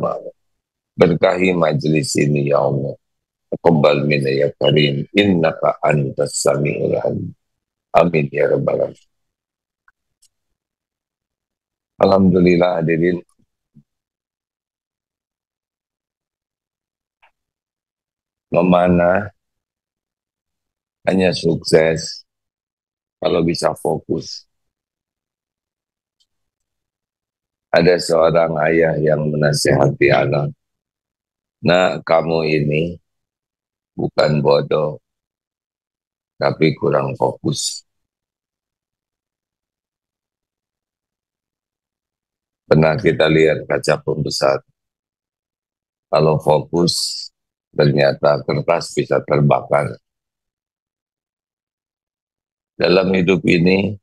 bersama. Berkahi majlis ini ya Allah. Taqabbal minna ya karim. Innaka antas sami'ul alim. Amin ya rabbal alamin. Alhamdulillah hadirin. Memanah hanya sukses kalau bisa fokus. Ada seorang ayah yang menasihati anak. Nah, kamu ini bukan bodoh, tapi kurang fokus. Pernah kita lihat kaca pembesar. Kalau fokus, ternyata kertas bisa terbakar. Dalam hidup ini,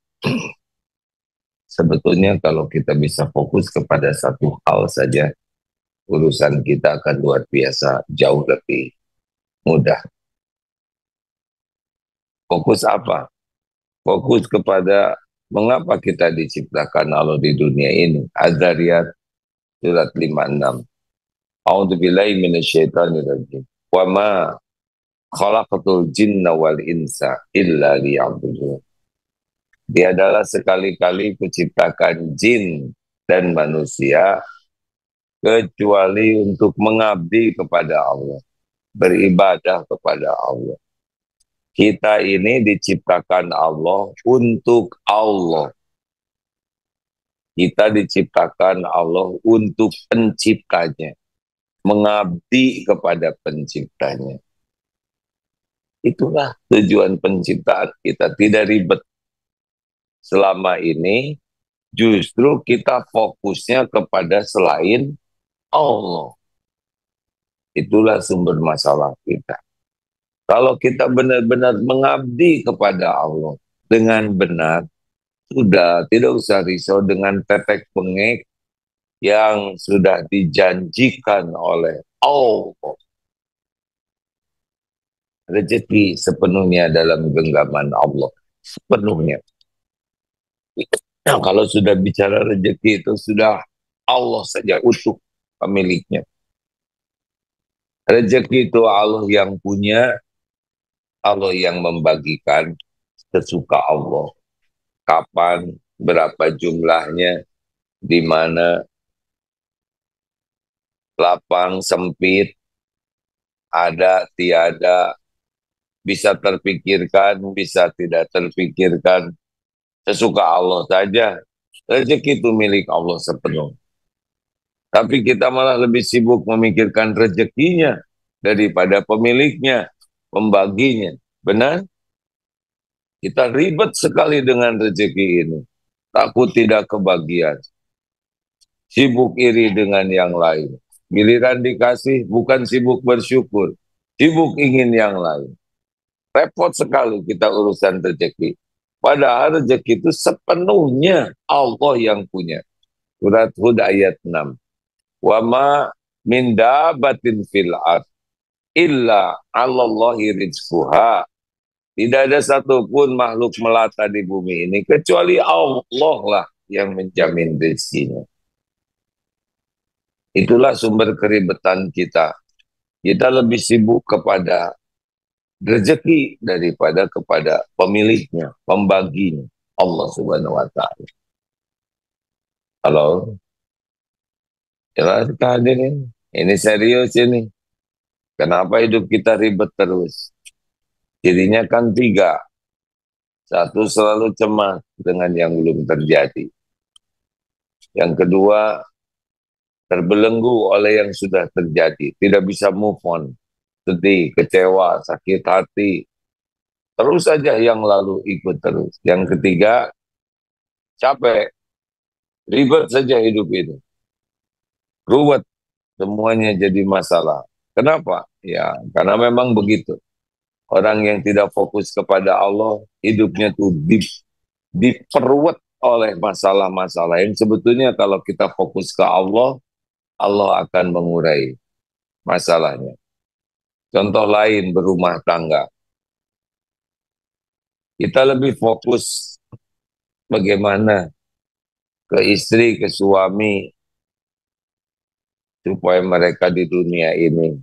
sebetulnya kalau kita bisa fokus kepada satu hal saja, urusan kita akan luar biasa, jauh lebih mudah. Fokus apa? Fokus kepada mengapa kita diciptakan Allah di dunia ini. Az-Zariyat surat 56. A'udzubillahi minasyaitonirrajim. Wa ma khalaqatul jinna wal insa illa liya'budun. Dia adalah sekali-kali kuciptakan jin dan manusia kecuali untuk mengabdi kepada Allah, beribadah kepada Allah. Kita ini diciptakan Allah untuk Allah. Kita diciptakan Allah untuk penciptanya, mengabdi kepada penciptanya. Itulah tujuan penciptaan kita, tidak ribet. Selama ini justru kita fokusnya kepada selain Allah. Itulah sumber masalah kita. Kalau kita benar-benar mengabdi kepada Allah dengan benar, sudah tidak usah risau dengan tetek bengek yang sudah dijanjikan oleh Allah. Rezeki sepenuhnya dalam genggaman Allah. Sepenuhnya. Nah, kalau sudah bicara rezeki itu sudah Allah saja utuh pemiliknya. Rezeki itu Allah yang punya, Allah yang membagikan sesuka Allah. Kapan, berapa jumlahnya, di mana, lapang, sempit, ada, tiada, bisa terpikirkan, bisa tidak terpikirkan, sesuka Allah saja. Rezeki itu milik Allah sepenuh. Tapi kita malah lebih sibuk memikirkan rezekinya daripada pemiliknya, pembaginya. Benar? Kita ribet sekali dengan rezeki ini. Takut tidak kebagian. Sibuk iri dengan yang lain. Giliran dikasih bukan sibuk bersyukur. Sibuk ingin yang lain. Repot sekali kita urusan rezeki. Padahal rezeki itu sepenuhnya Allah yang punya. Surat Hud ayat 6. Wa ma min dabatin fil ard illa 'alallahi rizquha. Tidak ada satupun makhluk melata di bumi ini kecuali Allah lah yang menjamin rezekinya. Itulah sumber keribetan kita. Kita lebih sibuk kepada rezeki daripada kepada pemiliknya, pembaginya, Allah Subhanahu wa taala. Halo. Ya, kita hadirin. Ini serius ini. Kenapa hidup kita ribet terus? Cirinya kan 3. Satu, selalu cemas dengan yang belum terjadi. Yang kedua, terbelenggu oleh yang sudah terjadi. Tidak bisa move on. Sedih, kecewa, sakit hati. Terus saja yang lalu ikut terus. Yang ketiga, capek. Ribet saja hidup ini. Ruwet. Semuanya jadi masalah. Kenapa? Ya, karena memang begitu. Orang yang tidak fokus kepada Allah, hidupnya tuh diperwet oleh masalah-masalah yang sebetulnya kalau kita fokus ke Allah, Allah akan mengurai masalahnya. Contoh lain, berumah tangga. Kita lebih fokus bagaimana ke istri, ke suami, supaya mereka di dunia ini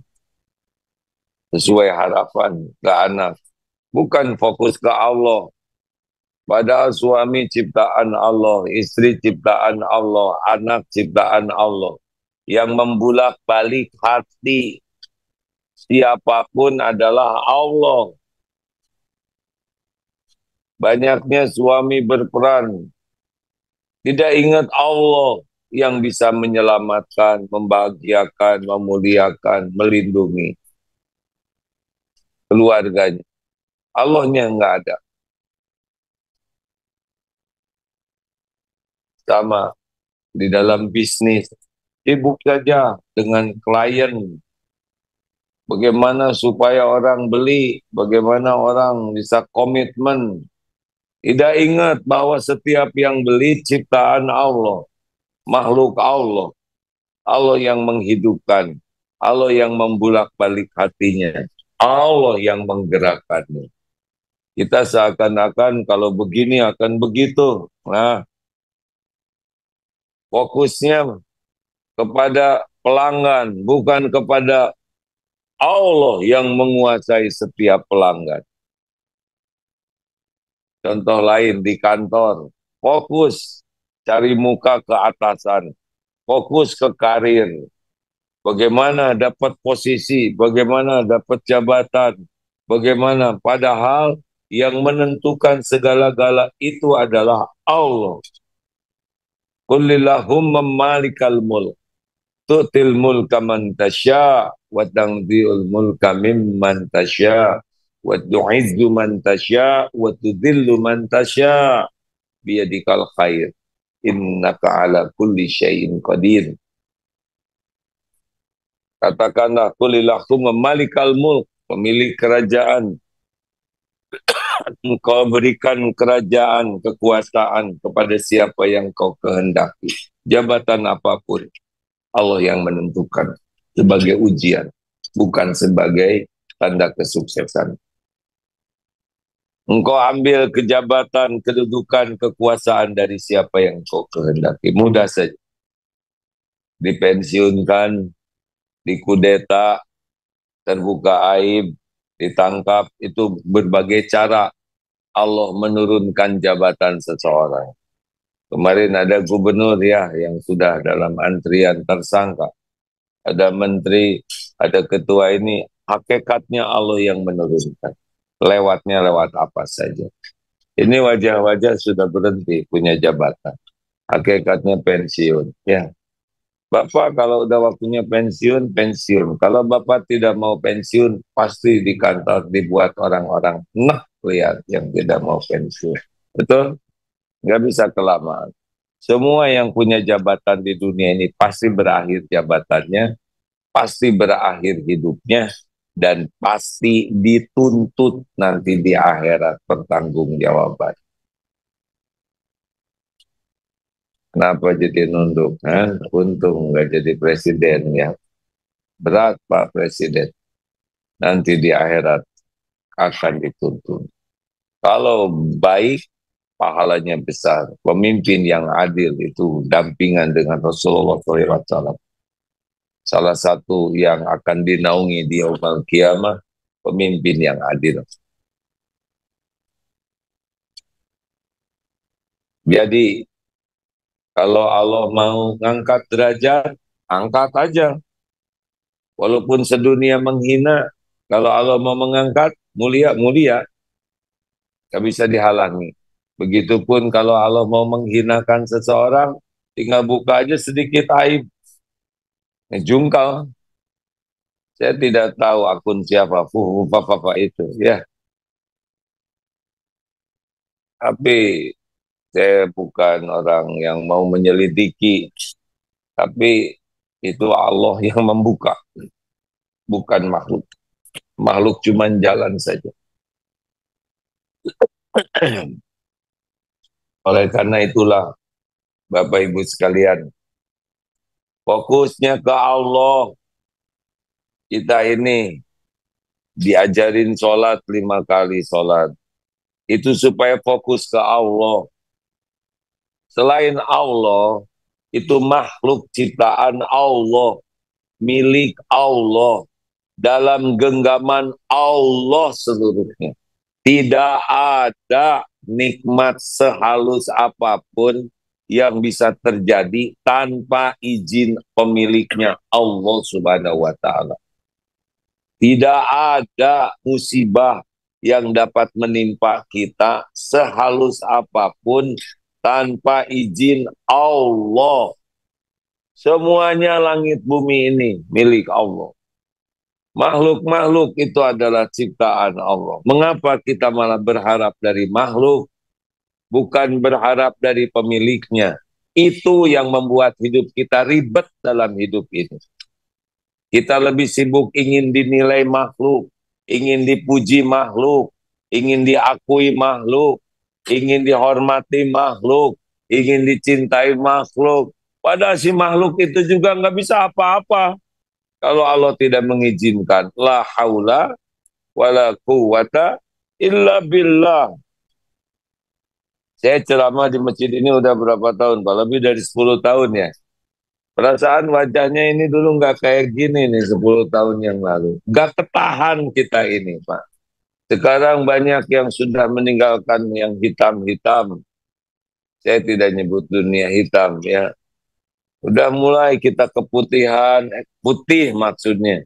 sesuai harapan ke anak. Bukan fokus ke Allah. Padahal suami ciptaan Allah, istri ciptaan Allah, anak ciptaan Allah. Yang membulak-balik hati siapapun adalah Allah. Banyaknya suami berperan, tidak ingat Allah yang bisa menyelamatkan, membahagiakan, memuliakan, melindungi keluarganya. Allahnya nggak ada. Sama di dalam bisnis, sibuk saja dengan klien. Bagaimana supaya orang beli, bagaimana orang bisa komitmen. Tidak ingat bahwa setiap yang beli ciptaan Allah, makhluk Allah. Allah yang menghidupkan, Allah yang membulak-balik hatinya, Allah yang menggerakkannya. Kita seakan-akan kalau begini akan begitu. Nah, fokusnya kepada pelanggan, bukan kepada Allah yang menguasai setiap pelanggan. Contoh lain di kantor, fokus cari muka ke atasan, fokus ke karir, bagaimana dapat posisi, bagaimana dapat jabatan, bagaimana padahal yang menentukan segala-gala itu adalah Allah. Qulillahumma malikal mulk tu'til mulka man tasya wa tanzi'ul mulka mimman tasya wa tu'izzu man tasya wa tudhillu man tasya biyadikal khair innaka ala kulli syai'in qadir. Katakanlah qulillahumma malikal mulk, pemilik kerajaan, engkau berikan kerajaan, kekuasaan kepada siapa yang kau kehendaki. Jabatan apapun Allah yang menentukan sebagai ujian, bukan sebagai tanda kesuksesan. Engkau ambil kejabatan, kedudukan, kekuasaan dari siapa yang kau kehendaki. Mudah saja. Dipensiunkan, dikudeta, terbuka aib, ditangkap, itu berbagai cara Allah menurunkan jabatan seseorang. Kemarin ada gubernur ya yang sudah dalam antrian tersangka. Ada menteri, ada ketua ini, hakikatnya Allah yang menurunkan. Lewatnya lewat apa saja. Ini wajah-wajah sudah berhenti punya jabatan. Hakikatnya pensiun. Ya, Bapak kalau udah waktunya pensiun, pensiun. Kalau Bapak tidak mau pensiun, pasti di kantor dibuat orang-orang lihat yang tidak mau pensiun. Betul? Nggak bisa kelamaan. Semua yang punya jabatan di dunia ini pasti berakhir jabatannya, pasti berakhir hidupnya, dan pasti dituntut nanti di akhirat pertanggungjawaban. Kenapa jadi nunduk? Untung nggak jadi presiden ya. Berat Pak Presiden. Nanti di akhirat akan dituntut. Kalau baik, pahalanya besar. Pemimpin yang adil itu dampingan dengan Rasulullah SAW. Salah satu yang akan dinaungi di yaumul kiamah, pemimpin yang adil. Jadi kalau Allah mau ngangkat derajat, angkat aja. Walaupun sedunia menghina, kalau Allah mau mengangkat, mulia-mulia, gak bisa dihalangi. Begitupun kalau Allah mau menghinakan seseorang, tinggal buka aja sedikit aib. Jungkal. Saya tidak tahu akun siapa, apa itu. Ya, tapi saya bukan orang yang mau menyelidiki. Tapi itu Allah yang membuka, bukan makhluk. Makhluk cuma jalan saja. Oleh karena itulah, Bapak Ibu sekalian, fokusnya ke Allah. Kita ini diajarin sholat 5 kali sholat. Itu supaya fokus ke Allah. Selain Allah, itu makhluk ciptaan Allah. milik Allah, dalam genggaman Allah seluruhnya. Tidak ada nikmat sehalus apapun yang bisa terjadi tanpa izin pemiliknya, Allah Subhanahu wa Ta'ala. Tidak ada musibah yang dapat menimpa kita sehalus apapun tanpa izin Allah. Semuanya langit bumi ini milik Allah. Makhluk-makhluk itu adalah ciptaan Allah. Mengapa kita malah berharap dari makhluk, bukan berharap dari pemiliknya? Itu yang membuat hidup kita ribet dalam hidup ini. Kita lebih sibuk ingin dinilai makhluk, ingin dipuji makhluk, ingin diakui makhluk, ingin dihormati makhluk, ingin dicintai makhluk. Padahal si makhluk itu juga nggak bisa apa-apa kalau Allah tidak mengizinkan. La haula wala quwata illa billah. Saya ceramah di masjid ini udah berapa tahun, Pak? Lebih dari 10 tahun ya. Perasaan wajahnya ini dulu nggak kayak gini nih 10 tahun yang lalu. Nggak ketahan kita ini, Pak. Sekarang banyak yang sudah meninggalkan yang hitam-hitam. Saya tidak nyebut dunia hitam ya. Udah mulai kita keputihan, putih maksudnya.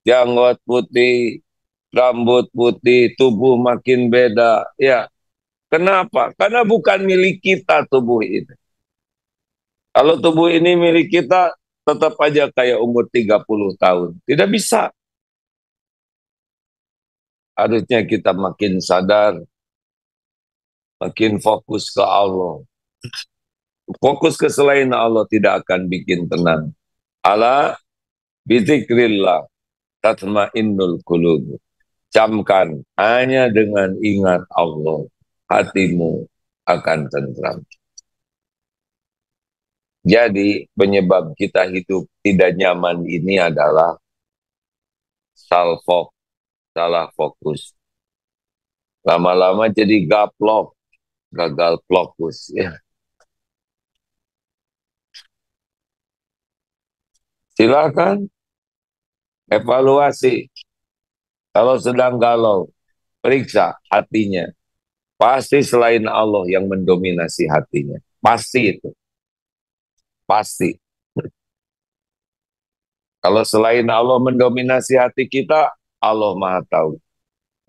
Janggut putih, rambut putih, tubuh makin beda. Ya, kenapa? Karena bukan milik kita tubuh ini. Kalau tubuh ini milik kita, tetap aja kayak umur 30 tahun. Tidak bisa. Harusnya kita makin sadar, makin fokus ke Allah. Fokus ke selain Allah tidak akan bikin tenang. Ala bizikrillah tatmainnul qulub. Camkan, hanya dengan ingat Allah, hatimu akan tentram. Jadi penyebab kita hidup tidak nyaman ini adalah salah fokus. Lama-lama jadi gaplok, gagal fokus. Ya. Silakan evaluasi. Kalau sedang galau, periksa hatinya. Pasti selain Allah yang mendominasi hatinya. Pasti itu. Pasti. Kalau selain Allah mendominasi hati kita, Allah Maha Tahu.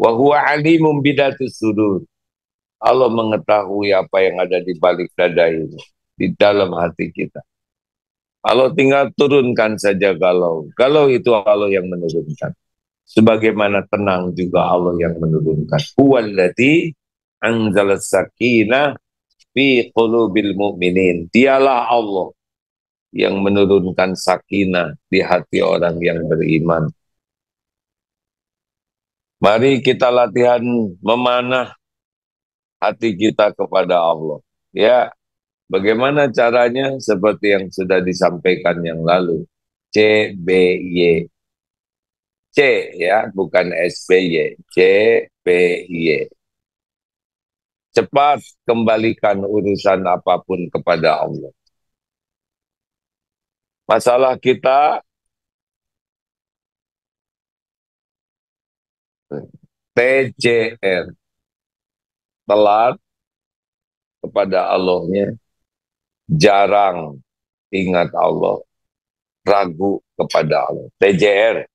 Wa huwa alimum bidatis sudur. Allah mengetahui apa yang ada di balik dada ini, di dalam hati kita. Allah tinggal turunkan saja galau. Galau itu Allah yang menurunkan. Sebagaimana tenang juga Allah yang menurunkan. Huwallazi anzalas sakinah fi qulubil mu'minin. Dialah Allah yang menurunkan sakinah di hati orang yang beriman. Mari kita latihan memanah hati kita kepada Allah. Ya, bagaimana caranya? Seperti yang sudah disampaikan yang lalu. CBY. C ya, bukan SBY. CBY. Cepat kembalikan urusan apapun kepada Allah. Masalah kita TJR, telat kepada Allahnya, jarang ingat Allah, ragu kepada Allah. TJR,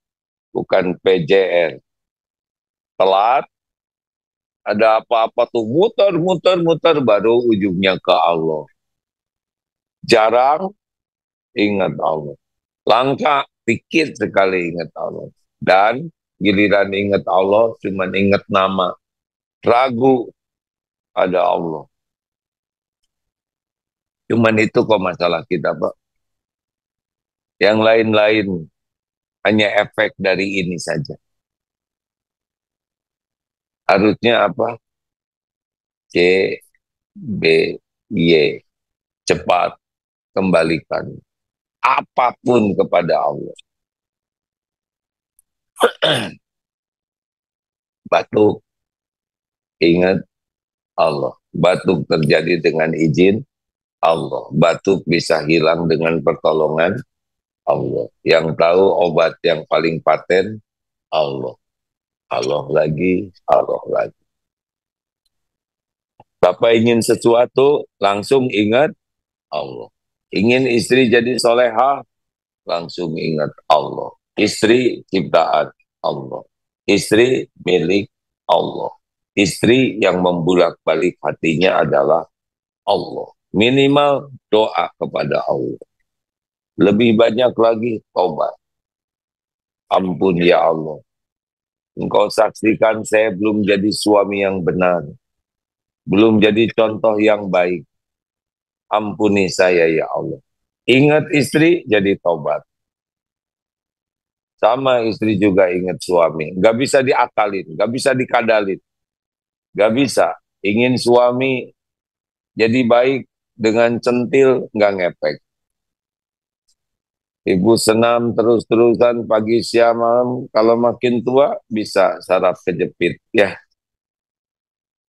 bukan PJR. Telat, ada apa-apa tuh muter baru ujungnya ke Allah. Jarang ingat Allah. Langka, dikit sekali ingat Allah. Dan giliran ingat Allah, cuma ingat nama. Ragu ada Allah. Cuman itu kok masalah kita, Pak. Yang lain-lain hanya efek dari ini saja. Harusnya apa? C, B, Y. Cepat kembalikan apapun kepada Allah. Batuk, ingat Allah. Batuk terjadi dengan izin Allah. Batuk bisa hilang dengan pertolongan Allah. Yang tahu obat yang paling paten, Allah. Allah lagi, Allah lagi. Bapak ingin sesuatu, langsung ingat Allah. Ingin istri jadi soleha, langsung ingat Allah. Istri ciptaan Allah. Istri milik Allah. Istri yang membulak-balik hatinya adalah Allah. Minimal doa kepada Allah. Lebih banyak lagi taubat. Ampun ya Allah. Engkau saksikan saya belum jadi suami yang benar. Belum jadi contoh yang baik. Ampuni saya ya Allah. Ingat istri jadi taubat. Sama istri juga ingat suami. Gak bisa diakalin, gak bisa dikadalin. Gak bisa. Ingin suami jadi baik dengan centil, gak ngepek. Ibu senam terus-terusan pagi siang malam. Kalau makin tua bisa saraf kejepit. Ya,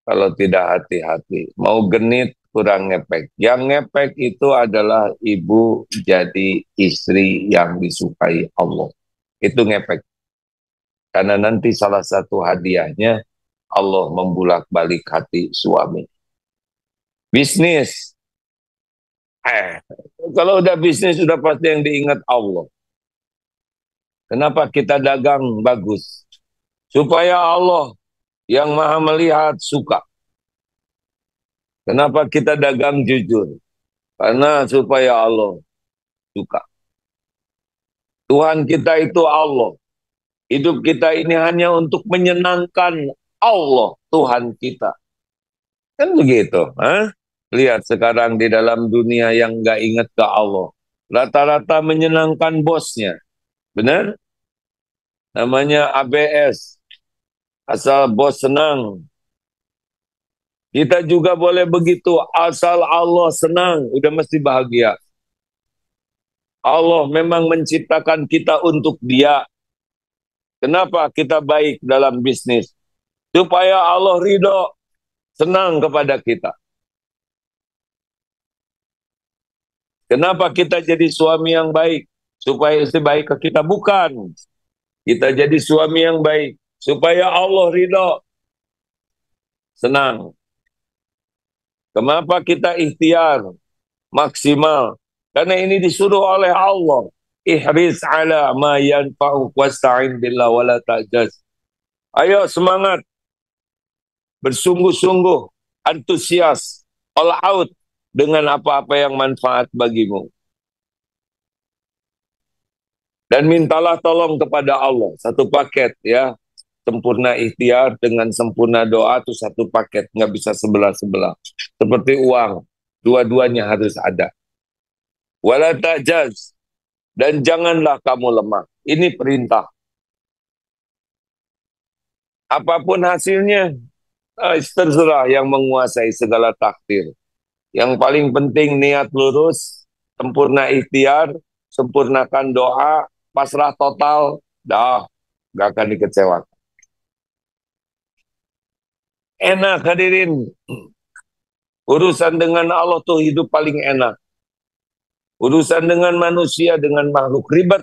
kalau tidak hati-hati. Mau genit kurang ngepek. Yang ngepek itu adalah ibu jadi istri yang disukai Allah. Itu ngepek. Karena nanti salah satu hadiahnya Allah membulak-balik hati suami. Bisnis. Kalau udah bisnis sudah pasti yang diingat Allah. Kenapa kita dagang bagus? Supaya Allah yang maha melihat suka. Kenapa kita dagang jujur? Karena supaya Allah suka. Tuhan kita itu Allah. Hidup kita ini hanya untuk menyenangkan Allah, Tuhan kita. Kan begitu. Lihat sekarang di dalam dunia yang nggak ingat ke Allah. Rata-rata menyenangkan bosnya. Benar? Namanya ABS. Asal bos senang. Kita juga boleh begitu. Asal Allah senang, udah mesti bahagia. Allah memang menciptakan kita untuk Dia. Kenapa kita baik dalam bisnis? Supaya Allah ridho, senang kepada kita. Kenapa kita jadi suami yang baik? Supaya istri baik ke kita? Bukan. Kita jadi suami yang baik. Supaya Allah ridho, senang. Kenapa kita ikhtiar maksimal? Karena ini disuruh oleh Allah. Ihris ala ma yanfa'uk wasta'in billah wala ta'jaz. Ayo semangat. Bersungguh-sungguh. Antusias. All out. Dengan apa-apa yang manfaat bagimu. Dan mintalah tolong kepada Allah. Satu paket ya. Sempurna ikhtiar dengan sempurna doa itu satu paket. Nggak bisa sebelah-sebelah. Seperti uang. Dua-duanya harus ada. Wala ta'jaz. Dan janganlah kamu lemah. Ini perintah. Apapun hasilnya, terserah yang menguasai segala takdir. Yang paling penting niat lurus, sempurna ikhtiar, sempurnakan doa, pasrah total, dah, gak akan dikecewakan. Enak hadirin. Urusan dengan Allah tuh hidup paling enak. Urusan dengan manusia, dengan makhluk ribet.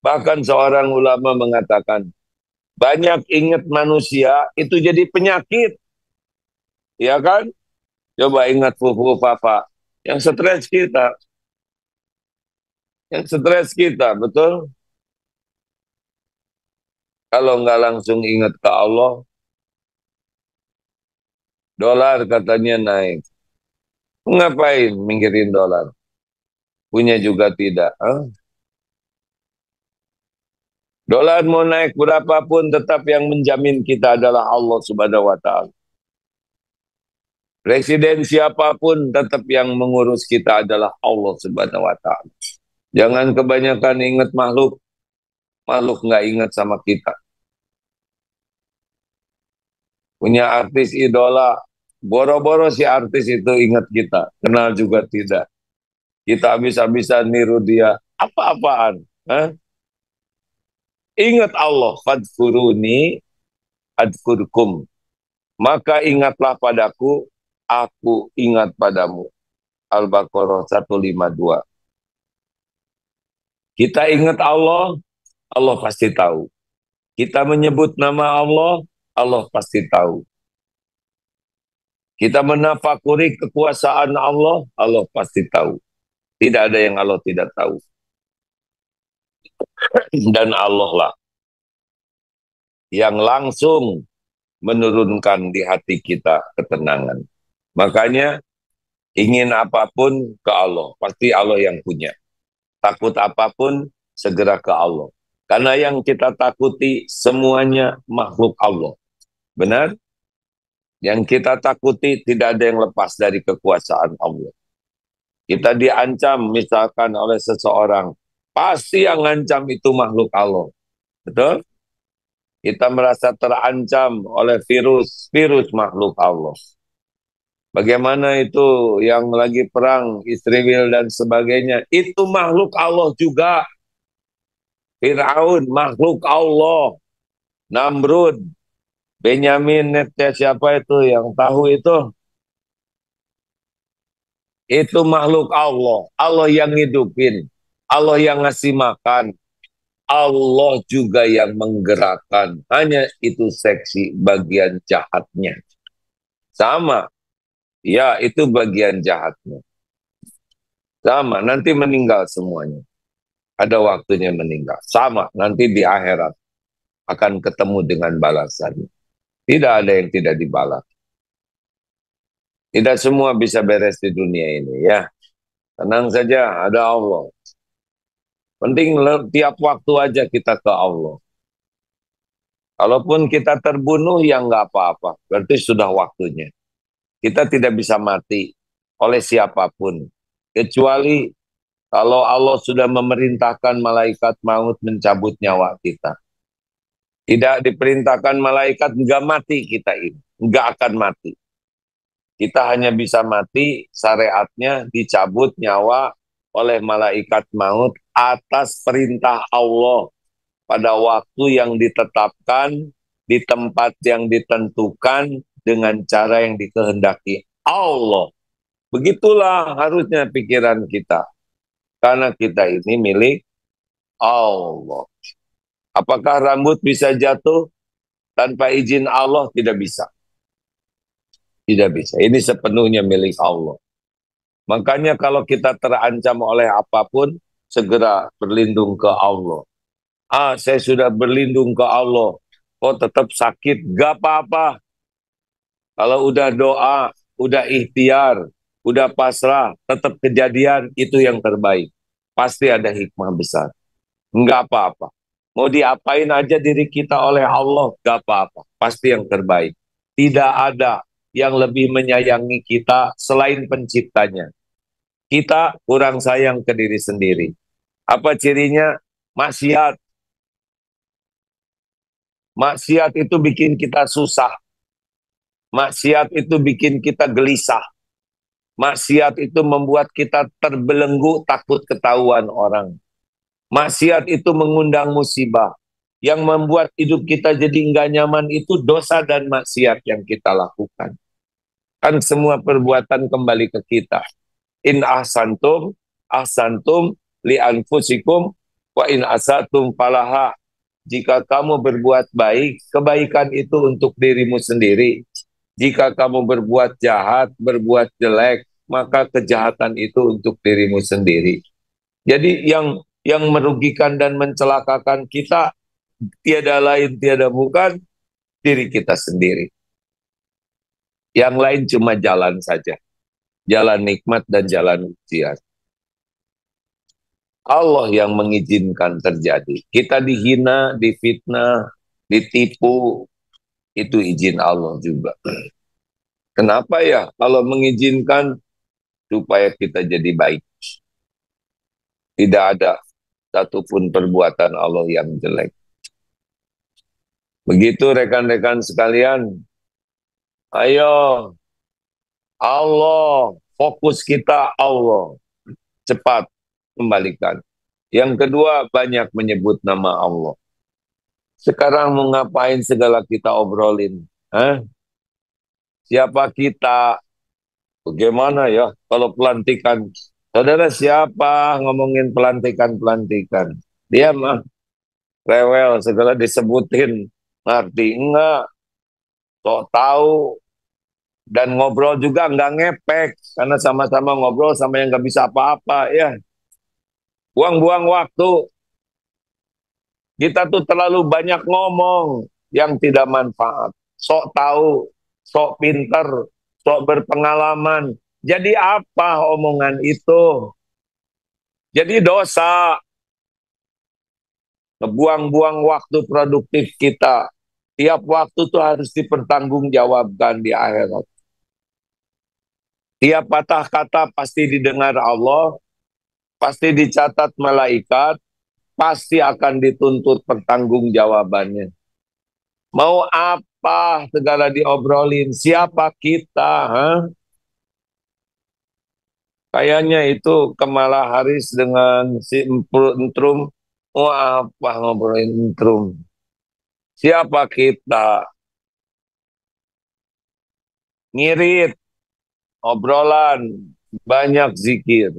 Bahkan seorang ulama mengatakan, banyak ingat manusia itu jadi penyakit. Ya kan? Coba ingat fufu papa. Yang stres kita. Yang stres kita, betul? Kalau nggak langsung ingat ke Allah, dolar katanya naik. Ngapain minggirin dolar? Punya juga tidak. Dolar mau naik berapapun, tetap yang menjamin kita adalah Allah Subhanahu wa Ta'ala. Presiden siapapun tetap yang mengurus kita adalah Allah Subhanahu wa Ta'ala. Jangan kebanyakan ingat makhluk. Makhluk nggak ingat sama kita. Punya artis idola. Boro-boro si artis itu ingat kita. Kenal juga tidak. Kita habis-habisan niru dia. Apa-apaan. Ingat Allah. Fadkuruni adkurkum. Maka ingatlah padaku. Aku ingat padamu. Al-Baqarah 152. Kita ingat Allah, Allah pasti tahu. Kita menyebut nama Allah, Allah pasti tahu. Kita menafakuri kekuasaan Allah, Allah pasti tahu. Tidak ada yang Allah tidak tahu. Dan Allah lah yang langsung menurunkan di hati kita ketenangan. Makanya ingin apapun ke Allah, pasti Allah yang punya. Takut apapun, segera ke Allah. Karena yang kita takuti semuanya makhluk Allah. Benar? Yang kita takuti tidak ada yang lepas dari kekuasaan Allah. Kita diancam misalkan oleh seseorang, pasti yang ngancam itu makhluk Allah. Betul? Kita merasa terancam oleh virus makhluk Allah. Bagaimana itu yang lagi perang Israel dan sebagainya, itu makhluk Allah juga. Fir'aun makhluk Allah. Namrud, Benyamin, siapa itu yang tahu itu? Itu makhluk Allah. Allah yang ngidupin. Allah yang ngasih makan. Allah juga yang menggerakkan. Hanya itu seksi bagian jahatnya. Sama. Ya, itu bagian jahatnya. Sama, nanti meninggal semuanya. Ada waktunya meninggal. Sama, nanti di akhirat akan ketemu dengan balasannya. Tidak ada yang tidak dibalas. Tidak semua bisa beres di dunia ini ya. Tenang saja, ada Allah. Penting tiap waktu aja kita ke Allah. Kalaupun kita terbunuh ya nggak apa-apa. Berarti sudah waktunya. Kita tidak bisa mati oleh siapapun. Kecuali kalau Allah sudah memerintahkan malaikat maut mencabut nyawa kita. Tidak diperintahkan malaikat, nggak mati kita ini. Nggak akan mati. Kita hanya bisa mati, syariatnya dicabut nyawa oleh malaikat maut atas perintah Allah. Pada waktu yang ditetapkan, di tempat yang ditentukan, dengan cara yang dikehendaki Allah. Begitulah harusnya pikiran kita. Karena kita ini milik Allah. Apakah rambut bisa jatuh tanpa izin Allah? Tidak bisa. Tidak bisa. Ini sepenuhnya milik Allah. Makanya kalau kita terancam oleh apapun, segera berlindung ke Allah. Saya sudah berlindung ke Allah. Oh, tetap sakit. Gak apa-apa. Kalau udah doa, udah ikhtiar, udah pasrah, tetap kejadian, itu yang terbaik. Pasti ada hikmah besar. Enggak apa-apa. Mau diapain aja diri kita oleh Allah, enggak apa-apa. Pasti yang terbaik. Tidak ada yang lebih menyayangi kita selain penciptanya. Kita kurang sayang ke diri sendiri. Apa cirinya? Maksiat. Maksiat itu bikin kita susah. Maksiat itu bikin kita gelisah. Maksiat itu membuat kita terbelenggu, takut ketahuan orang. Maksiat itu mengundang musibah. Yang membuat hidup kita jadi nggak nyaman itu dosa dan maksiat yang kita lakukan. Kan semua perbuatan kembali ke kita. In ahsantum, ahsantum li anfusikum, wa in asatum falaha. Jika kamu berbuat baik, kebaikan itu untuk dirimu sendiri. Jika kamu berbuat jahat, berbuat jelek, maka kejahatan itu untuk dirimu sendiri. Jadi yang merugikan dan mencelakakan kita tiada lain tiada bukan diri kita sendiri. Yang lain cuma jalan saja. Jalan nikmat dan jalan ujian. Allah yang mengizinkan terjadi. Kita dihina, difitnah, ditipu, itu izin Allah juga. Kenapa ya? Kalau mengizinkan supaya kita jadi baik. Tidak ada satupun perbuatan Allah yang jelek. Begitu rekan-rekan sekalian, ayo Allah, fokus kita Allah, cepat kembalikan. Yang kedua, banyak menyebut nama Allah. Sekarang mau ngapain segala kita obrolin? Siapa kita? Bagaimana ya kalau pelantikan Saudara siapa ngomongin pelantikan-pelantikan? Dia mah rewel, segala disebutin. Ngerti enggak? Sok tahu. Dan ngobrol juga enggak ngepek. Karena sama-sama ngobrol sama yang nggak bisa apa-apa. Ya, buang-buang waktu. Kita tuh terlalu banyak ngomong yang tidak manfaat. Sok tahu, sok pinter, sok berpengalaman. Jadi apa omongan itu? Jadi dosa. Ngebuang-buang waktu produktif kita. Tiap waktu tuh harus dipertanggungjawabkan di akhirat. Tiap patah kata pasti didengar Allah, pasti dicatat malaikat, pasti akan dituntut pertanggungjawabannya. Mau apa segala diobrolin? Siapa kita? Huh? Kayaknya itu Kamala Harris dengan si Entrum. Mau apa ngobrolin Entrum? Siapa kita? Ngirit, obrolan, banyak zikir.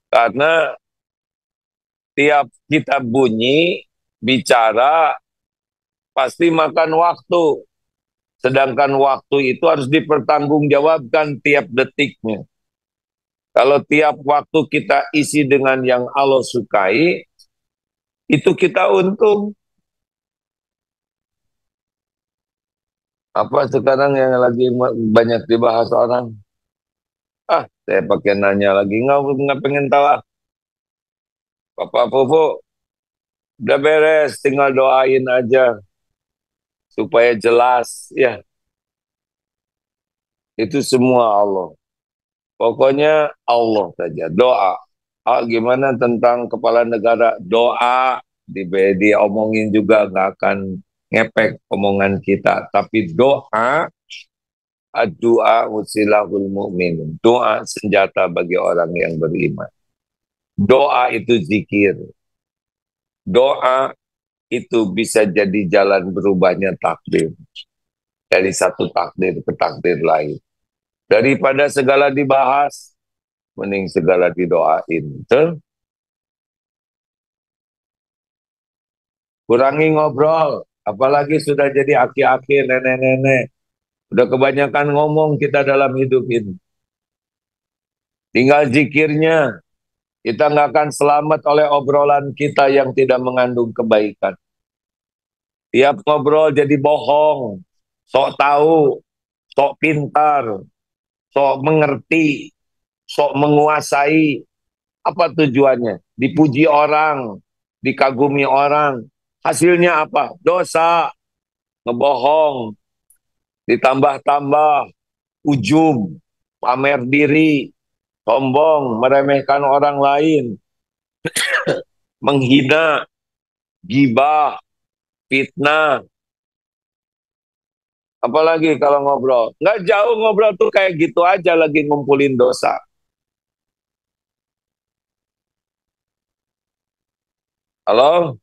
Karena tiap kita bunyi, bicara, pasti makan waktu. Sedangkan waktu itu harus dipertanggungjawabkan tiap detiknya. Kalau tiap waktu kita isi dengan yang Allah sukai, itu kita untung. Apa sekarang yang lagi banyak dibahas orang? Ah, saya pakai nanya lagi. Nggak pengen tahu. Bapak Fufu, udah beres, tinggal doain aja. Supaya jelas, ya. Itu semua Allah. Pokoknya Allah saja. Doa. Ah, gimana tentang kepala negara? Doa. Diomongin juga nggak akan ngepek omongan kita. Tapi doa, doa usilahul mu'min. Doa senjata bagi orang yang beriman. Doa itu zikir. Doa itu bisa jadi jalan berubahnya takdir. Dari satu takdir ke takdir lain. Daripada segala dibahas, mending segala didoain. Betul? Kurangi ngobrol. Apalagi sudah jadi aki-aki, nenek-nenek. Udah kebanyakan ngomong kita dalam hidup ini. Tinggal zikirnya. Kita nggak akan selamat oleh obrolan kita yang tidak mengandung kebaikan. Tiap ngobrol jadi bohong. Sok tahu, sok pintar, sok mengerti, sok menguasai. Apa tujuannya? Dipuji orang, dikagumi orang. Hasilnya apa? Dosa, ngebohong, ditambah-tambah, ujub, pamer diri, sombong, meremehkan orang lain, menghina, gibah, fitnah. Apalagi kalau ngobrol. Nggak jauh ngobrol tuh kayak gitu aja lagi ngumpulin dosa. Halo?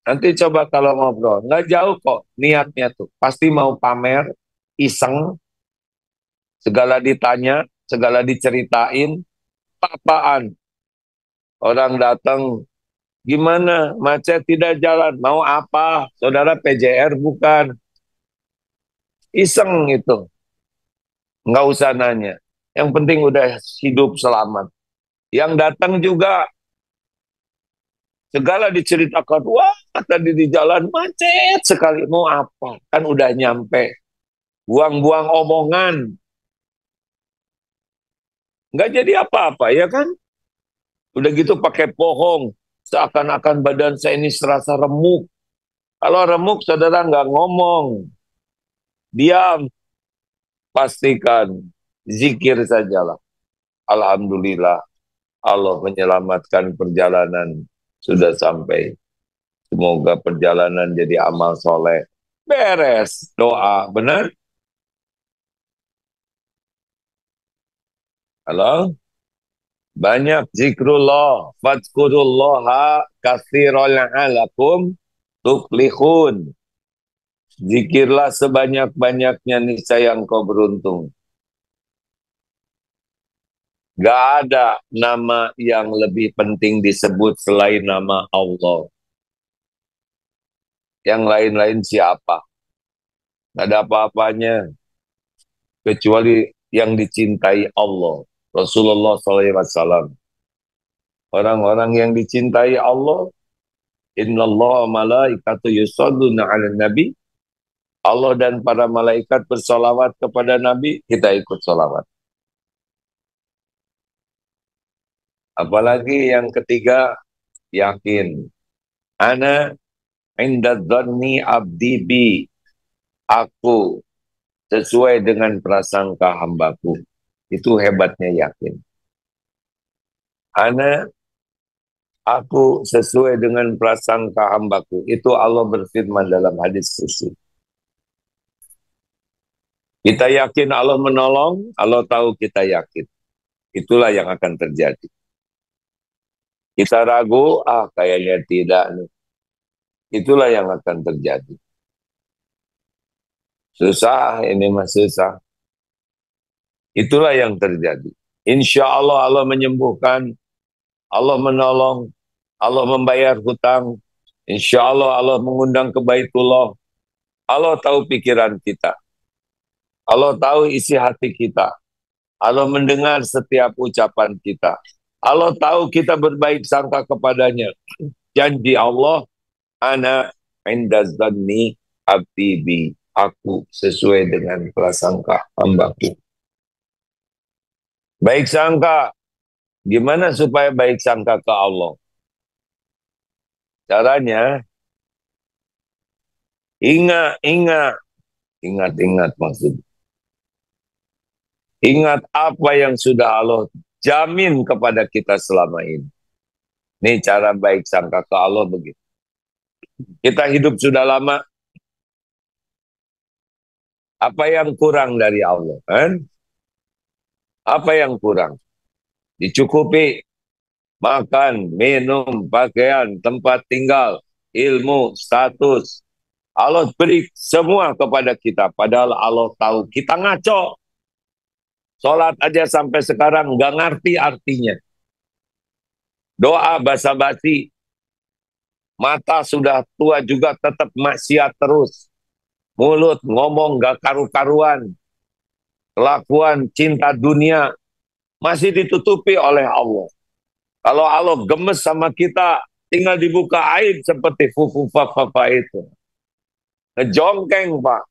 Nanti coba kalau ngobrol. Nggak jauh kok niatnya tuh. Pasti mau pamer, iseng, segala ditanya, segala diceritain, apaan. Orang datang, gimana? Macet tidak jalan. Mau apa? Saudara PJR bukan. Iseng itu. Nggak usah nanya. Yang penting udah hidup selamat. Yang datang juga segala diceritakan. Wah, tadi di jalan macet sekali. Mau apa? Kan udah nyampe. Buang-buang omongan. Nggak jadi apa-apa, ya kan? Udah gitu pakai bohong. Seakan-akan badan saya ini serasa remuk. Kalau remuk, saudara nggak ngomong. Diam. Pastikan. Zikir sajalah. Alhamdulillah. Allah menyelamatkan perjalanan. Sudah sampai. Semoga perjalanan jadi amal soleh. Beres. Doa. Benar? Halo? Banyak zikrullah. Fadkurullaha kathirol alakum tuflihun. Zikirlah sebanyak-banyaknya niscaya engkau beruntung. Gak ada nama yang lebih penting disebut selain nama Allah. Yang lain-lain siapa? Gak ada apa-apanya kecuali yang dicintai Allah. Rasulullah SAW. Orang-orang yang dicintai Allah, innallaha malaikatu yusholluna 'alan nabi. Allah dan para malaikat bersolawat kepada Nabi, kita ikut solawat. Apalagi yang ketiga, yakin. Ana inda dhanni abdi bi. Aku sesuai dengan prasangka hambaku. Itu hebatnya yakin. Aku sesuai dengan prasangka hambaku. Itu Allah berfirman dalam hadis qudsi. Kita yakin Allah menolong, Allah tahu kita yakin. Itulah yang akan terjadi. Kita ragu, kayaknya tidak nih. Itulah yang akan terjadi. Susah, ini mah susah. Itulah yang terjadi. Insya Allah Allah menyembuhkan, Allah menolong, Allah membayar hutang. Insya Allah Allah mengundang ke Baitullah. Allah tahu pikiran kita. Allah tahu isi hati kita. Allah mendengar setiap ucapan kita. Allah tahu kita berbaik sangka kepadanya. Janji Allah, ana inda zanni abdi bi. Aku sesuai dengan prasangka hambaku. Baik sangka. Gimana supaya baik sangka ke Allah? Caranya, ingat maksud. Ingat apa yang sudah Allah jamin kepada kita selama ini. Ini cara baik sangka ke Allah begitu. Kita hidup sudah lama. Apa yang kurang dari Allah? Kan? Apa yang kurang? Dicukupi makan, minum, pakaian, tempat tinggal, ilmu, status. Allah beri semua kepada kita. Padahal Allah tahu kita ngaco. Sholat aja sampai sekarang nggak ngerti artinya. Doa basa-basi. Mata sudah tua juga tetap maksiat terus. Mulut ngomong gak karu-karuan. Kelakuan cinta dunia masih ditutupi oleh Allah. Kalau Allah gemes sama kita, tinggal dibuka aib seperti fufu-fafa itu. Ngejongkeng, Pak.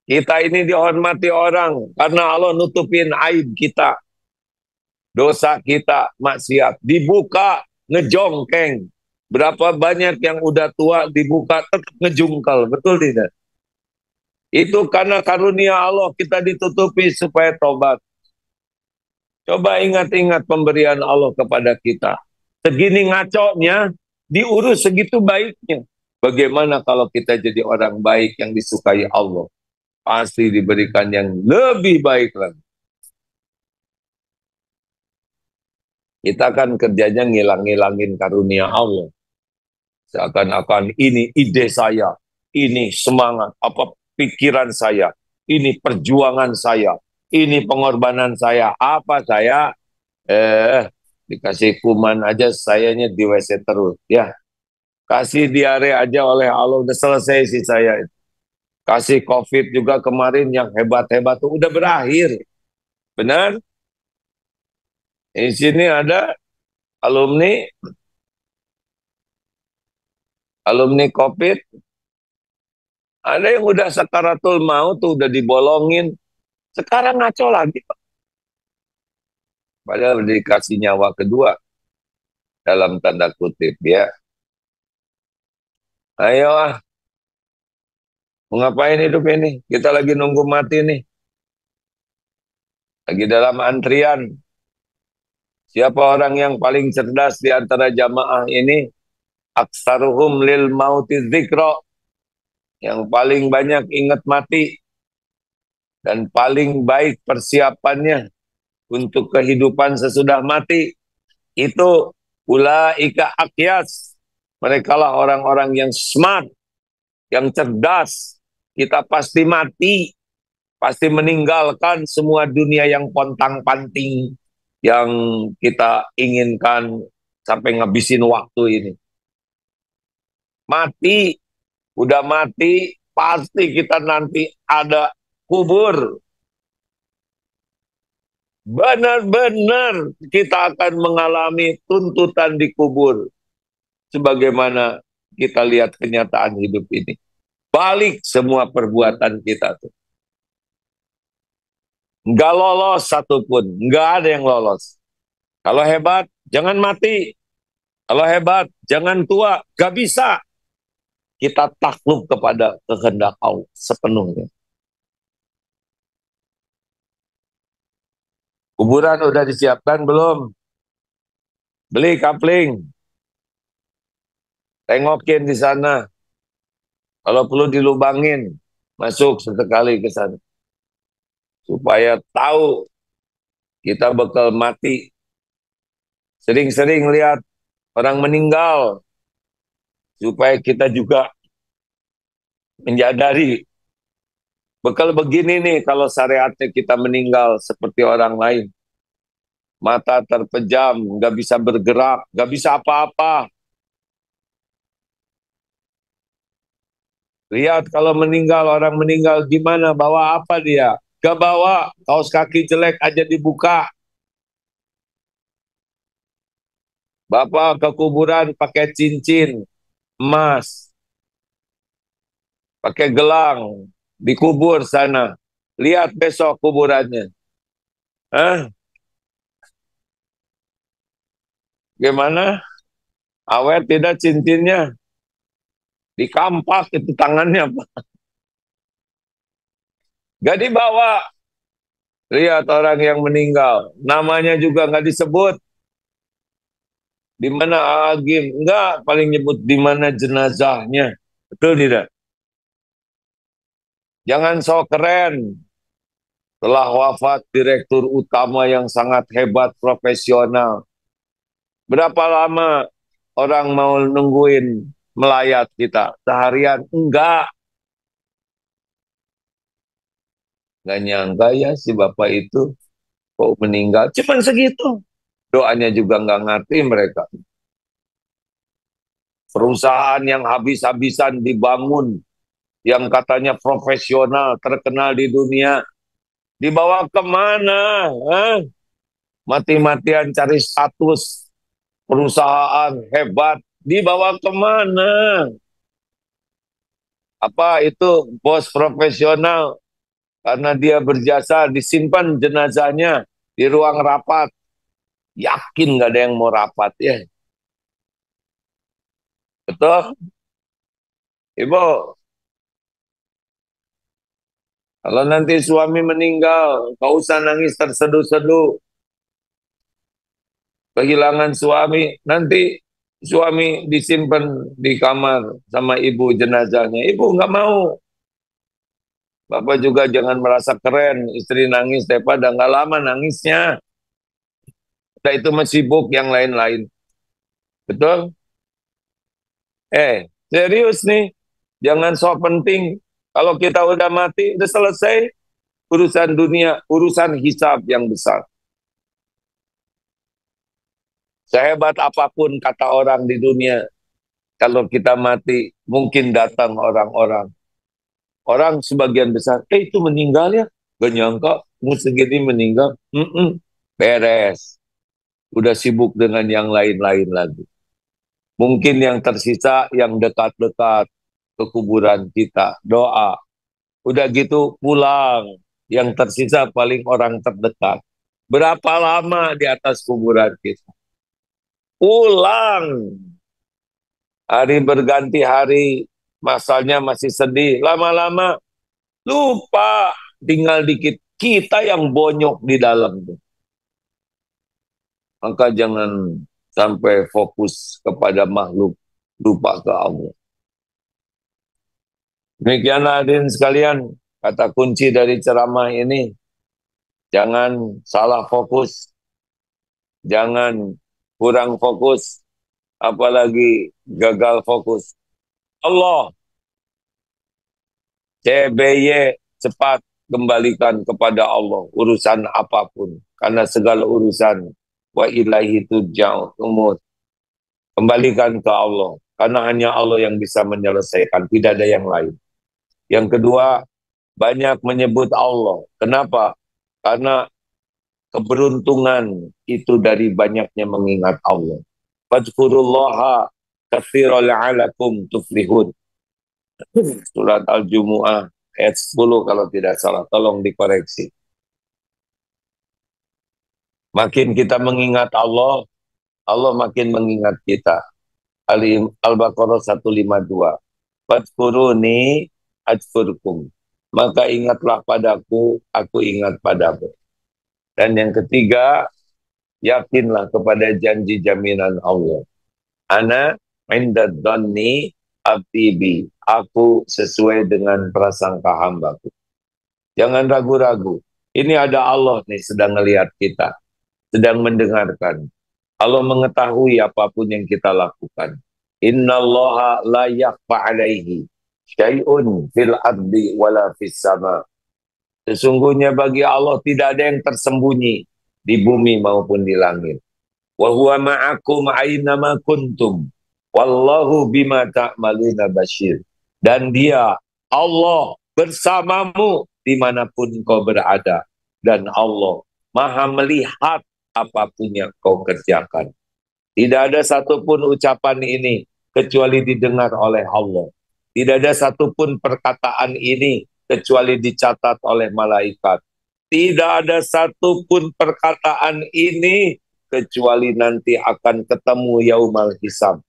Kita ini dihormati orang karena Allah nutupin aib kita. Dosa kita, maksiat. Dibuka, ngejongkeng. Berapa banyak yang udah tua dibuka tetap ngejungkal. Betul tidak? Itu karena karunia Allah kita ditutupi supaya tobat. Coba ingat-ingat pemberian Allah kepada kita. Segini ngaconya, diurus segitu baiknya. Bagaimana kalau kita jadi orang baik yang disukai Allah? Pasti diberikan yang lebih baik lagi. Kita kan kerjanya ngilang-ngilangin karunia Allah. Seakan-akan ini ide saya, ini semangat, apa pikiran saya, ini perjuangan saya, ini pengorbanan saya, apa saya, dikasih kuman aja sayanya di WC terus, ya. Kasih diare aja oleh Allah, udah selesai sih saya. Kasih COVID juga kemarin yang hebat-hebat tuh udah berakhir. Benar? Di sini ada alumni COVID, ada yang udah sakaratul maut tuh udah dibolongin. Sekarang ngaco lagi, Pak. Padahal dikasih nyawa kedua dalam tanda kutip ya. Ayo mau ngapain hidup ini? Kita lagi nunggu mati nih. Lagi dalam antrian. Siapa orang yang paling cerdas di antara jamaah ini? Aksaruhum lil mauti dzikra. Yang paling banyak ingat mati. Dan paling baik persiapannya untuk kehidupan sesudah mati. Itu ulaika akyas. Mereka lah orang-orang yang smart, yang cerdas. Kita pasti mati. Pasti meninggalkan semua dunia yang pontang-panting, yang kita inginkan sampai ngabisin waktu ini. Mati, udah mati, pasti kita nanti ada kubur. Benar-benar kita akan mengalami tuntutan di kubur. Sebagaimana kita lihat kenyataan hidup ini. Balik semua perbuatan kita tuh. Nggak lolos satupun. Nggak ada yang lolos. Kalau hebat, jangan mati. Kalau hebat, jangan tua. Nggak bisa. Kita takluk kepada kehendak Allah sepenuhnya. Kuburan udah disiapkan belum? Beli kapling. Tengokin di sana. Kalau perlu dilubangin. Masuk sesekali ke sana. Supaya tahu kita bakal mati. Sering-sering lihat orang meninggal. Supaya kita juga menyadari. Bakal begini nih kalau syariatnya kita meninggal seperti orang lain. Mata terpejam, nggak bisa bergerak, nggak bisa apa-apa. Lihat kalau meninggal, orang meninggal gimana, bawa apa dia? Gak bawa, kaos kaki jelek aja dibuka. Bapak ke kuburan pakai cincin, emas, pakai gelang, dikubur sana. Lihat besok kuburannya. Hah? Gimana? Awet tidak cincinnya? Dikampak itu tangannya. Gak dibawa. Lihat orang yang meninggal. Namanya juga nggak disebut. Di mana Agim? Enggak, paling nyebut di mana jenazahnya. Betul tidak? Jangan sok keren. Telah wafat direktur utama yang sangat hebat, profesional. Berapa lama orang mau nungguin melayat kita? Seharian? Enggak. Enggak nyangka ya si bapak itu kok meninggal. Cuman segitu. Doanya juga enggak ngerti mereka. Perusahaan yang habis-habisan dibangun, yang katanya profesional, terkenal di dunia, dibawa kemana? Mati-matian cari status perusahaan hebat, dibawa kemana? Apa itu bos profesional? Karena dia berjasa, disimpan jenazahnya di ruang rapat. Yakin gak ada yang mau rapat ya? Betul? Ibu, kalau nanti suami meninggal, gak usah nangis terseduh-seduh. Kehilangan suami, nanti suami disimpan di kamar sama ibu jenazahnya. Ibu nggak mau. Bapak juga jangan merasa keren, istri nangis daripada nggak lama nangisnya. Udah itu masih sibuk yang lain-lain. Betul? Serius nih. Jangan sok penting. Kalau kita udah mati, udah selesai urusan dunia, urusan hisab yang besar. Sehebat apapun kata orang di dunia, kalau kita mati, mungkin datang orang-orang. Orang sebagian besar, itu meninggal ya? Gak nyangka, segini meninggal. Beres. Udah sibuk dengan yang lain-lain lagi. Mungkin yang tersisa, yang dekat-dekat ke kuburan kita. Doa. Udah gitu pulang. Yang tersisa paling orang terdekat. Berapa lama di atas kuburan kita? Pulang. Hari berganti hari, masanya masih sedih. Lama-lama lupa, tinggal dikit. Kita yang bonyok di dalam. Maka jangan sampai fokus kepada makhluk, lupa ke Allah. Demikianlah hadirin sekalian, kata kunci dari ceramah ini. Jangan salah fokus, jangan kurang fokus, apalagi gagal fokus. Allah, CBY cepat kembalikan kepada Allah urusan apapun. karena segala urusan wa ilaihi turja'ul umur. Kembalikan ke Allah, karena hanya Allah yang bisa menyelesaikan, tidak ada yang lain. Yang kedua, banyak menyebut Allah. Kenapa? Karena keberuntungan itu dari banyaknya mengingat Allah. Fadhkurullaha katsiran la'alakum tuflihun. Surat Al-Jumu'ah ayat 10 kalau tidak salah. Tolong dikoreksi. Makin kita mengingat Allah, Allah makin mengingat kita. Al-Baqarah 152. Fadhkuruni adhkurkum. Maka ingatlah padaku, aku ingat padamu. Dan yang ketiga, yakinlah kepada janji jaminan Allah. Ana inda dhanni abdi bi. Aku sesuai dengan prasangka hambaku. Jangan ragu-ragu. Ini ada Allah nih sedang melihat kita, sedang mendengarkan. Allah mengetahui apapun yang kita lakukan. Innallaha la yakhfa alaihi syai'un fil ardi wala fis sama. Sesungguhnya bagi Allah tidak ada yang tersembunyi di bumi maupun di langit. Wa huwa ma'akum aina ma kuntum. Wallahu bima ta'maluna basyir. Dan dia, Allah, bersamamu dimanapun kau berada. Dan Allah maha melihat apapun yang kau kerjakan. Tidak ada satupun ucapan ini kecuali didengar oleh Allah. Tidak ada satupun perkataan ini kecuali dicatat oleh malaikat. Tidak ada satupun perkataan ini kecuali nanti akan ketemu yaumal hisab.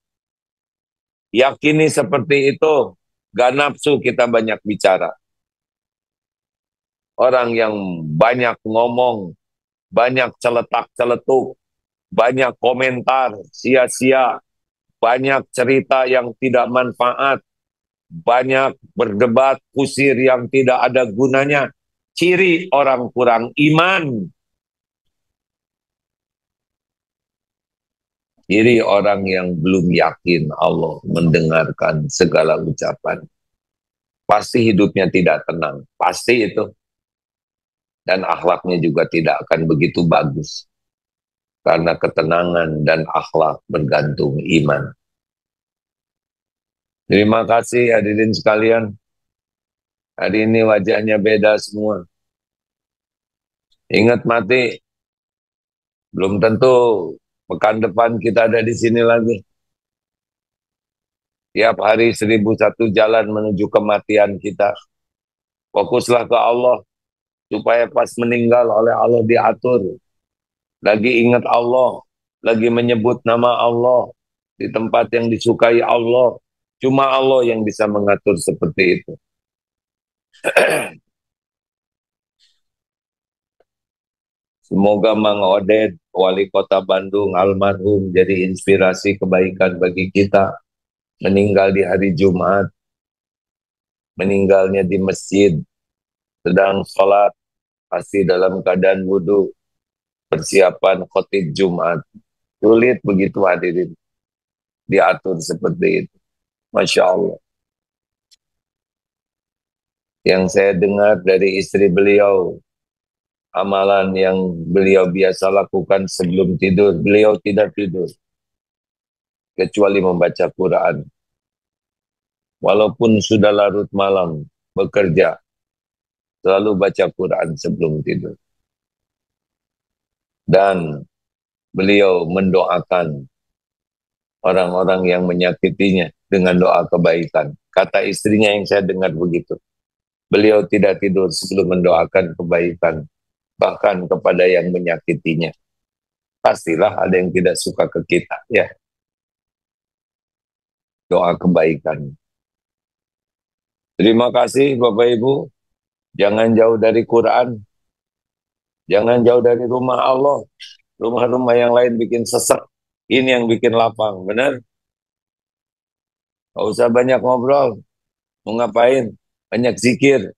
Yakini seperti itu, gak nafsu kita banyak bicara. Orang yang banyak ngomong, banyak celetak-celetuk, banyak komentar sia-sia, banyak cerita yang tidak manfaat, banyak berdebat kusir yang tidak ada gunanya. Ciri orang kurang iman. Ciri orang yang belum yakin Allah mendengarkan segala ucapan. Pasti hidupnya tidak tenang. Pasti itu. Dan akhlaknya juga tidak akan begitu bagus. Karena ketenangan dan akhlak bergantung iman. Terima kasih hadirin sekalian. Hari ini wajahnya beda semua. Ingat mati, belum tentu pekan depan kita ada di sini lagi. Tiap hari 1001 jalan menuju kematian kita. Fokuslah ke Allah, supaya pas meninggal oleh Allah diatur. Lagi ingat Allah, lagi menyebut nama Allah, di tempat yang disukai Allah. Cuma Allah yang bisa mengatur seperti itu. Semoga Mang Oded, Wali Kota Bandung, almarhum, jadi inspirasi kebaikan bagi kita. Meninggal di hari Jumat, meninggalnya di masjid, sedang sholat, pasti dalam keadaan wudhu, persiapan khotib Jumat. Sulit begitu hadirin, diatur seperti itu. Masya Allah. Yang saya dengar dari istri beliau, amalan yang beliau biasa lakukan sebelum tidur, beliau tidak tidur kecuali membaca Quran. Walaupun sudah larut malam bekerja, selalu baca Quran sebelum tidur. Dan beliau mendoakan orang-orang yang menyakitinya dengan doa kebaikan. Kata istrinya yang saya dengar begitu. Beliau tidak tidur sebelum mendoakan kebaikan, bahkan kepada yang menyakitinya. Pastilah ada yang tidak suka ke kita, ya. Doa kebaikan. Terima kasih Bapak Ibu. Jangan jauh dari Quran. Jangan jauh dari rumah Allah. Rumah-rumah yang lain bikin sesek. Ini yang bikin lapang, benar? Gak usah banyak ngobrol. Mau ngapain? Banyak zikir.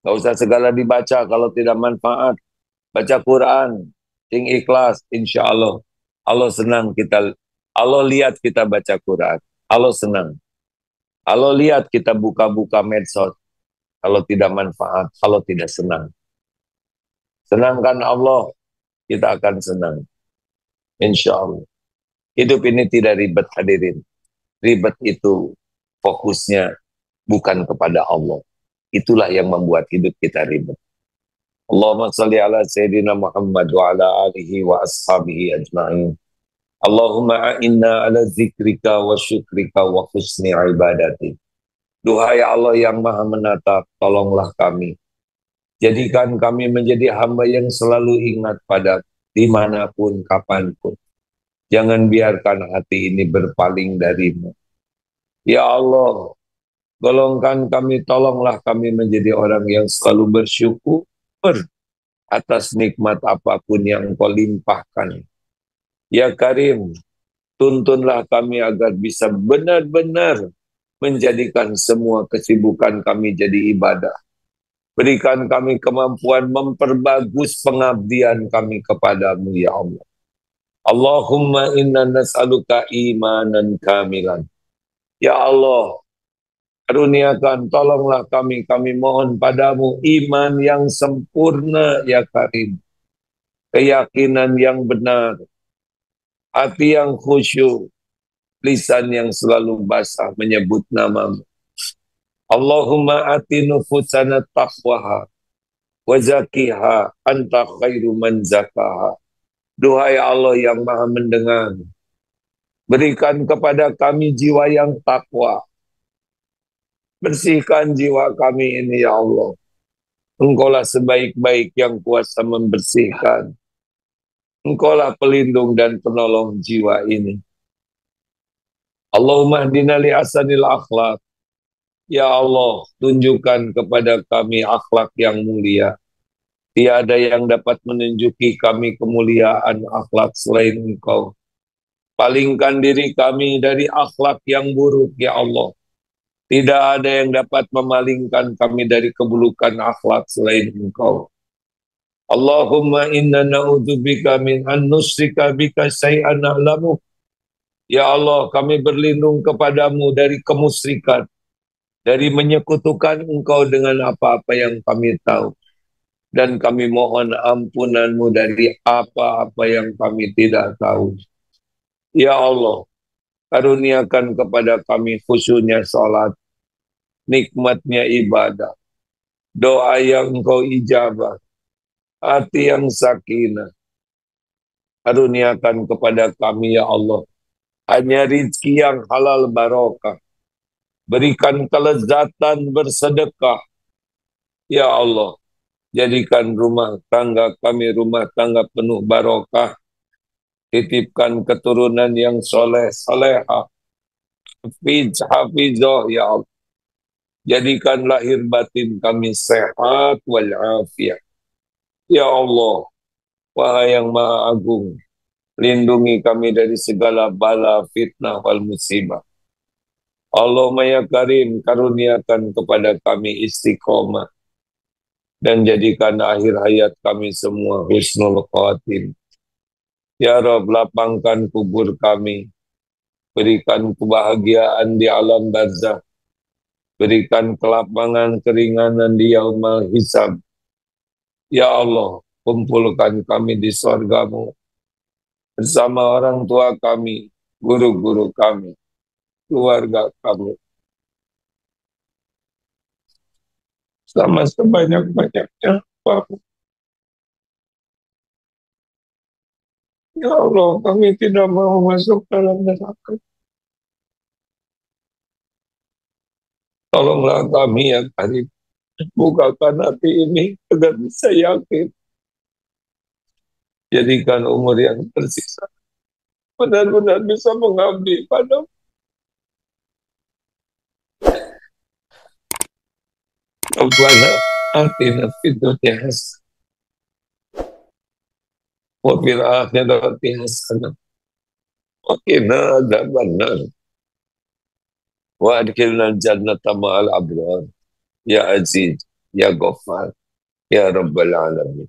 Gak usah segala dibaca kalau tidak manfaat. Baca Quran. Sing ikhlas, insya Allah. Allah senang kita. Allah lihat kita baca Quran. Allah senang. Allah lihat kita buka-buka medsos. Kalau tidak manfaat, Allah tidak senang. Senangkan Allah kita akan senang. Insya Allah. Hidup ini tidak ribet hadirin. Ribet itu fokusnya bukan kepada Allah. Itulah yang membuat hidup kita ribet. Allahumma salli ala Sayyidina Muhammad wa ala alihi wa ashabihi ajma'in. Allahumma a'inna ala zikrika wa syukrika wa husni ibadati. Duhai Allah yang maha menatap, tolonglah kami. Jadikan kami menjadi hamba yang selalu ingat pada dimanapun, kapanpun. Jangan biarkan hati ini berpaling darimu. Ya Allah, golongkan kami, tolonglah kami menjadi orang yang selalu bersyukur atas nikmat apapun yang Engkau limpahkan. Ya Karim, tuntunlah kami agar bisa benar-benar menjadikan semua kesibukan kami jadi ibadah. Berikan kami kemampuan memperbagus pengabdian kami kepadamu, ya Allah. Allahumma inna nas'aluka imanan kamilan. Ya Allah, karuniakan, tolonglah kami mohon padamu iman yang sempurna, ya Karim. Keyakinan yang benar, hati yang khusyuk, lisan yang selalu basah menyebut namamu. Allahumma ati nufusana taqwaha wa zakiha anta khairu man zakaha. Duhai Allah yang maha mendengar, berikan kepada kami jiwa yang takwa. Bersihkan jiwa kami ini, ya Allah. Engkaulah sebaik-baik yang kuasa membersihkan. Engkaulah pelindung dan penolong jiwa ini. Allahumma hdina li asanil akhlak. Ya Allah, tunjukkan kepada kami akhlak yang mulia. Tiada yang dapat menunjuki kami kemuliaan akhlak selain Engkau. Palingkan diri kami dari akhlak yang buruk, ya Allah. Tidak ada yang dapat memalingkan kami dari keburukan akhlak selain Engkau. Allahumma inna na'udzubika min an nusyrika bika syai'an na'lamu. Ya Allah, kami berlindung kepadamu dari kemusyrikan, dari menyekutukan Engkau dengan apa-apa yang kami tahu. Dan kami mohon ampunanmu dari apa-apa yang kami tidak tahu. Ya Allah, karuniakan kepada kami khusyuknya salat, nikmatnya ibadah, doa yang Engkau ijabah, hati yang sakinah. Karuniakan kepada kami, ya Allah, hanya rizki yang halal barokah. Berikan kelezatan bersedekah, ya Allah. Jadikan rumah tangga kami rumah tangga penuh barokah. Titipkan keturunan yang soleh, soleha, hafizah, ya Allah. Jadikan lahir batin kami sehat walafiat. Ya Allah, wahai yang maha agung, lindungi kami dari segala bala, fitnah, wal musibah. Allahumma ya Karim, karuniakan kepada kami istiqomah dan jadikan akhir hayat kami semua husnul khawatim. Ya Rabb, lapangkan kubur kami, berikan kebahagiaan di alam barzakh, berikan kelapangan keringanan di yaumul hisab. Ya Allah, kumpulkan kami di surgamu bersama orang tua kami, guru-guru kami, keluarga kami, sama sebanyak-banyaknya. Ya Allah, kami tidak mau masuk dalam neraka. Tolonglah kami yang Karim, bukakan hati ini agar bisa yakin. Jadikan umur yang tersisa benar-benar bisa mengabdi padamu. Rabbana atina fid dunya hasanah wa fil akhirati hasanah wa qina adzabannar wa adkhilna jannata ma'al abrar ya aziz ya ghaffar ya rabbal alamin.